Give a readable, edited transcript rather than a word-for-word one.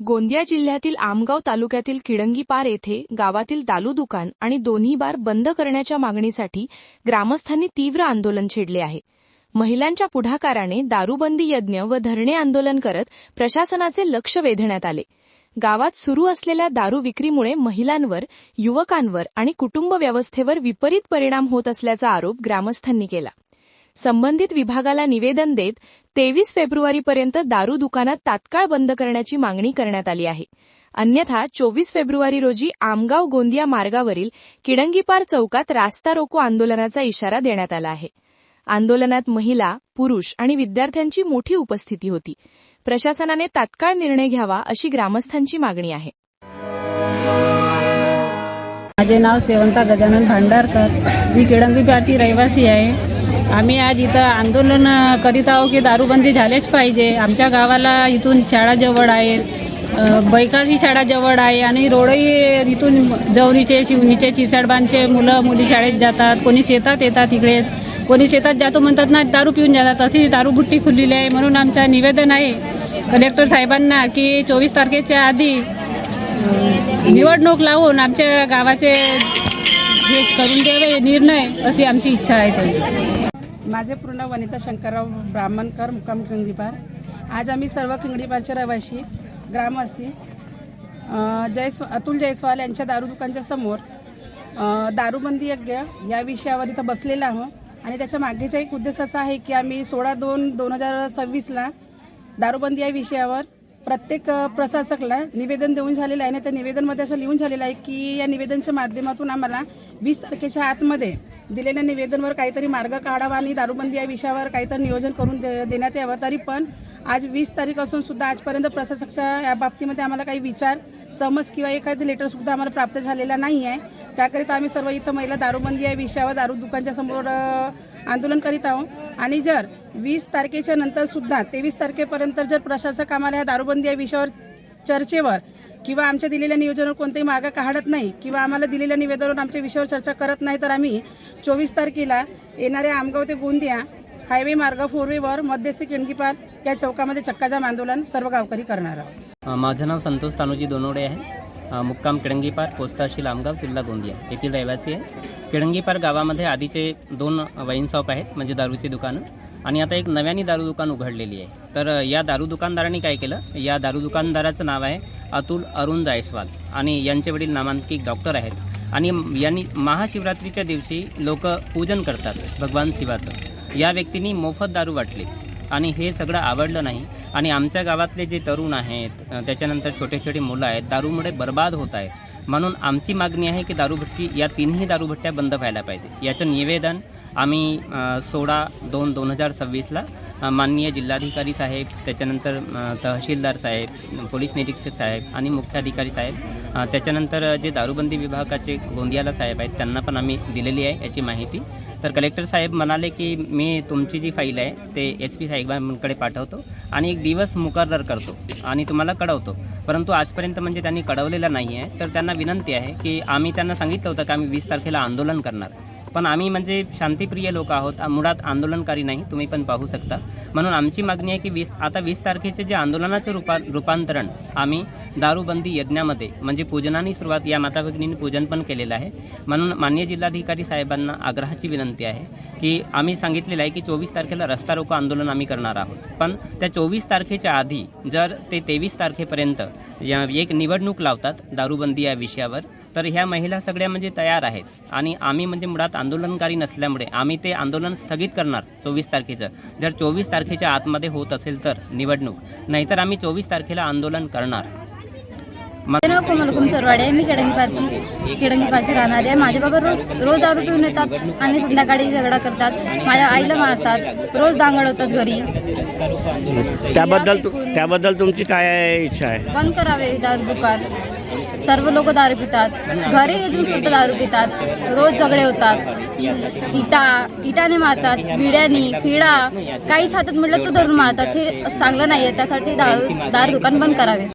गोंदिया जिल्ह्यातील आमगाव तालुक्यातील किडंगीपार येथे गावातील दारू दुकान आणि दोन्ही बार बंद करण्याच्या मागणीसाठी ग्रामस्थांनी तीव्र आंदोलन छेडले आहे। महिलांच्या पुढाकाराने दारूबंदी यज्ञ व धरणे आंदोलन करत प्रशासनाचे लक्ष वेधण्यात आले। गावात सुरू असलेल्या दारू विक्रीमुळे महिलांवर, युवकांवर आणि कुटुंब व्यवस्थेवर विपरीत परिणाम होत असल्याचा आरोप ग्रामस्थांनी केला। संबंधित विभागाला निवेदन देत 23 फेब्रुवारीपर्यंत दारू दुकानात तात्काळ बंद करण्याची मागणी करण्यात आली आहे। अन्यथा 24 फेब्रुवारी रोजी आमगाव गोंदिया मार्गावरील किडंगीपार चौकात रास्ता रोको आंदोलनाचा इशारा देण्यात आला आहे। आंदोलनात महिला, पुरुष आणि विद्यार्थ्यांची मोठी उपस्थिती होती। प्रशासनाने तात्काळ निर्णय घ्यावा अशी ग्रामस्थांची मागणी आहे। माझे नाव सेवंता गजानन भांडारकर, मी किडंगीपारची रहिवासी आहे। आम्ही आज इथं आंदोलन करीत आहोत की दारूबंदी झालेच पाहिजे। आमच्या गावाला इथून शाळा जवळ आहे, बैकाची शाळा जवळ आहे आणि रोडही इथून जवळीचे, शिवणीचे, चिरसाडबांचे मुलं मुली शाळेत जातात, कोणी शेतात येतात, इकडे कोणी शेतात जातो म्हणतात ना, दारू पिऊन जातात। अशी दारूबुट्टी खुललेली आहे। म्हणून आमचं निवेदन आहे कलेक्टर साहेबांना की 24 तारखेच्या आधी निवडणूक लावून आमच्या गावाचे हे करून द्यावे निर्णय, अशी आमची इच्छा आहे त्यांची। माझे पूर्ण वनिता शंकरराव ब्राह्मणकर, मुक्काम किडंगीपार। आज आम्ही सर्व किडंगीपारचे रहिवासी ग्रामवासी अतुल जयस्वाल यांच्या दारू दुकानाच्या समोर दारूबंदी यज्ञ या विषयावर इथं बसलेला आहोत। आणि त्याच्या मागेचा एक उद्देश असा आहे की आम्ही 16/2/2026ला दारूबंदी या विषयावर प्रत्येक प्रशासकाला निवेदन देऊन झालेलं आहे। आणि त्या निवेदनमध्ये असं लिहून झालेलं आहे की या निवेदनच्या माध्यमातून आम्हाला 20 तारखेच्या आतमध्ये दिलेल्या निवेदनावर काहीतरी मार्ग काढावा आणि दारूबंदी या विषयावर काहीतरी नियोजन करून देण्यात यावं। तरी पण आज 20 तारीख असून सुद्धा आजपर्यंत प्रशासकाच्या या बाबतीमध्ये आम्हाला काही विचार, समज किंवा एखादी लेटरसुद्धा आम्हाला प्राप्त झालेला नाही आहे। त्याकरिता आम्ही सर्व इथं महिला दारूबंदी या विषयावर दारू दुकानच्या समोर आंदोलन करीत आहोत। आणि जर 20 तारखेच्या नंतर सुद्धा 23 तारखेपर्यंत जर प्रशासक आम्हाला या दारूबंदी या विषयावर चर्चेवर किंवा आमच्या दिलेल्या नियोजनावर कोणतेही मार्ग काढत नाही किंवा आम्हाला दिलेल्या निवेदनावर आमच्या विषयावर चर्चा करत नाही, तर आम्ही 24 तारखेला येणाऱ्या आमगाव ते गोंदिया हायवे मार्ग 4वेवर मध्यस्थी किडंगीपार या चौकामध्ये चक्काजाम आंदोलन सर्व गावकरी करणार आहोत। माझं नाव संतोष तानोजी दोनोडे आहे। मुक्काम किडंगीपार, पोस्ट तहसील आमगाव, जिल्हा गोंदिया येथील रहिवासी आहे। किडंगीपार गावामध्ये आधीचे 2 वाईन शॉप आहेत, म्हणजे दारूची दुकानं, आणि आता एक नव्याने दारू दुकान उघडलेली आहे। तर या दारू दुकानदारांनी काय केलं, या दारू दुकानदाराचं नाव आहे अतुल अरुण जायस्वाल आणि यांचे वडील नामांकित डॉक्टर आहेत। आणि यांनी महाशिवरात्रीच्या दिवशी लोक पूजन करतात भगवान शिवाचं। या व्यक्तींनी मोफत दारू वाटली आणि हे सगळं आवडलं नाही। आणि आमच्या गावातले जे तरुण आहेत, त्याच्यानंतर छोटे छोटे मुलं आहेत, दारूमुळे बर्बाद होत आहेत। म्हणून आमची मागणी आहे की दारूभट्टी, या तिन्ही दारूभट्ट्या बंद व्हायला पाहिजे। याचं निवेदन आम्ही 16/2/2026ला माननीय जिल्हाधिकारी साहेब, त्याच्यानंतर तहसीलदार साहेब, पोलीस निरीक्षक साहेब आणि मुख्याधिकारी साहेब, त्याच्यानंतर जे दारूबंदी विभागाचे गोंदियाला साहेब आहेत, त्यांना पण आम्ही दिलेली आहे याची माहिती। तर कलेक्टर साहेब म्हणाले की मी तुमची जी फाईल आहे ते SP साहेबांकडे पाठवतो आणि एक दिवस मुकर्रर करतो आणि तुम्हाला कळवतो। परंतु आजपर्यंत म्हणजे त्यांनी कळवलेलं नाही आहे। तर त्यांना विनंती आहे की आम्ही त्यांना सांगितलं होतं की आम्ही 20 तारखेला आंदोलन करणार, पण आम्ही म्हणजे शांतिप्रिय लोक आहोत, मुळात आंदोलनकारी नाही, तुम्ही पण पाहू शकता। म्हणून आमची मागणी आहे की 20 तारखेचे जे आंदोलनाचे रूपांतरण आम्ही दारूबंदी यज्ञामध्ये, म्हणजे पूजनाने सुरुवात, या माता भगिनींनी पूजन पण केलेलं आहे। म्हणून माननीय जिल्हाधिकारी साहेबांना आग्रहाची विनंती आहे की आम्ही सांगितलेलं आहे की 24 तारखेला रस्ता रोको आंदोलन आम्ही करणार आहोत, पण त्या 24 तारखेच्या आधी जर ते 23 तारखेपर्यंत एक निवडणूक लावतात दारूबंदी या विषयावर, तर ह्या महिला सगळ्या म्हणजे तयार आहेत। आणि आम्ही म्हणजे मुळात आंदोलनकारी नसल्यामुळे आम्ही ते आंदोलन स्थगित करणार 24 तारखेचं, जर 24 तारखेच्या आतमध्ये होत असेल तर निवडणूक, नाहीतर आम्ही 24 तारखेला आंदोलन करणार। माझे नाव कोमल कुमसरवाडे आहे। मी किडंगीपारची राहणारी आहे। माझे बाबा रोज दारू पिऊन येतात आणि संध्याकाळी झगडा करतात, माझ्या आईला मारतात, रोज दांगड होतात घरी। त्याबद्दल तुमची काय इच्छा आहे? बंद करावे दारू दुकान। सर्व लोक दारू पितात, घरी येऊन सुद्धा दारू पितात, रोज झगडे होतात, इटाने मारतात, विड्यानी, फिडा, काहीच हातात म्हटलं तर धरून मारतात। हे चांगलं नाही आहे, त्यासाठी दारू दुकान बंद करावे।